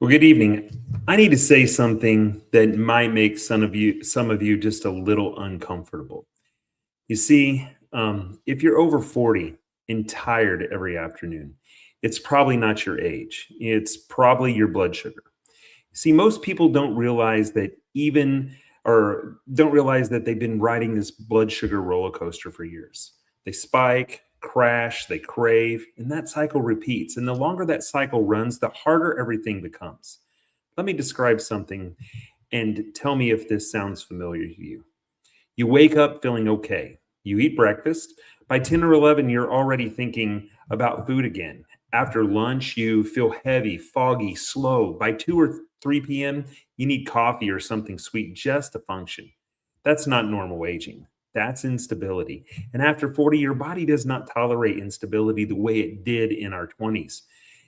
Well, good evening. I need to say something that might make some of you just a little uncomfortable. You see, if you're over 40 and tired every afternoon, it's probably not your age. It's probably your blood sugar. See, most people don't realize that they've been riding this blood sugar roller coaster for years. They spike, crash, they crave, and that cycle repeats. And the longer that cycle runs, the harder everything becomes. Let me describe something and tell me if this sounds familiar to you. You wake up feeling okay. You eat breakfast. By 10 or 11, you're already thinking about food again. After lunch, you feel heavy, foggy, slow. By 2 or 3 p.m., you need coffee or something sweet just to function. That's not normal aging. That's instability. And after 40, your body does not tolerate instability the way it did in our 20s.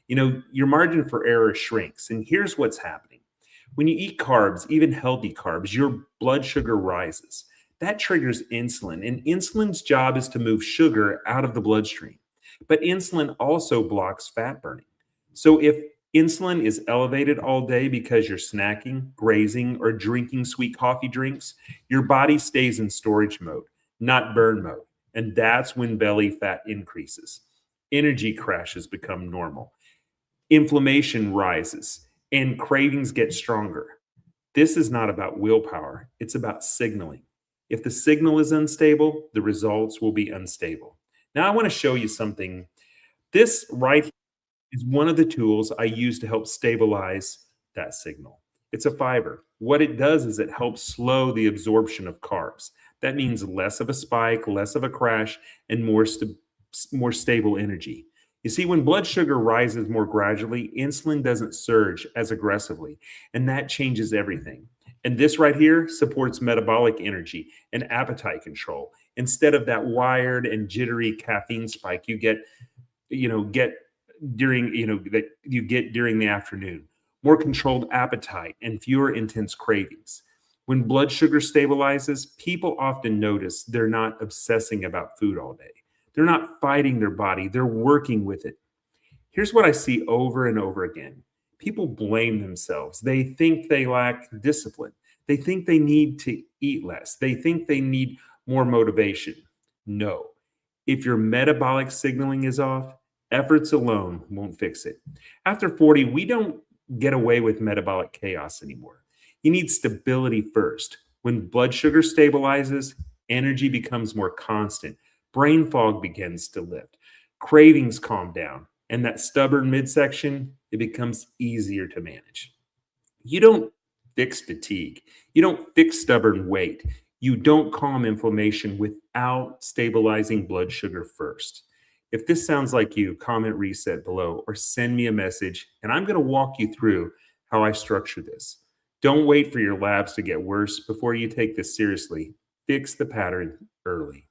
Your margin for error shrinks. And here's what's happening. When you eat carbs, even healthy carbs, your blood sugar rises. That triggers insulin, and insulin's job is to move sugar out of the bloodstream. But insulin also blocks fat burning. So if insulin is elevated all day because you're snacking, grazing, or drinking sweet coffee drinks, your body stays in storage mode, not burn mode. And that's when belly fat increases. Energy crashes become normal. Inflammation rises, and cravings get stronger. This is not about willpower, it's about signaling. If the signal is unstable, the results will be unstable. Now, I want to show you something. This right here is one of the tools I use to help stabilize that signal. It's a fiber. What it does is it helps slow the absorption of carbs. That means less of a spike, less of a crash, and more stable energy. You see, when blood sugar rises more gradually, insulin doesn't surge as aggressively, and that changes everything. And this right here supports metabolic energy and appetite control instead of that wired and jittery caffeine spike you get during the afternoon. More controlled appetite and fewer intense cravings. When blood sugar stabilizes, people often notice they're not obsessing about food all day. They're not fighting their body, they're working with it. Here's what I see over and over again. People blame themselves. They think they lack discipline. They think they need to eat less. They think they need more motivation. No. If your metabolic signaling is off, efforts alone won't fix it. After 40, we don't get away with metabolic chaos anymore. You need stability first. When blood sugar stabilizes, energy becomes more constant. Brain fog begins to lift. Cravings calm down. And that stubborn midsection, it becomes easier to manage. You don't fix fatigue. You don't fix stubborn weight. You don't calm inflammation without stabilizing blood sugar first. If this sounds like you, comment reset below or send me a message, and I'm going to walk you through how I structure this. Don't wait for your labs to get worse before you take this seriously. Fix the pattern early.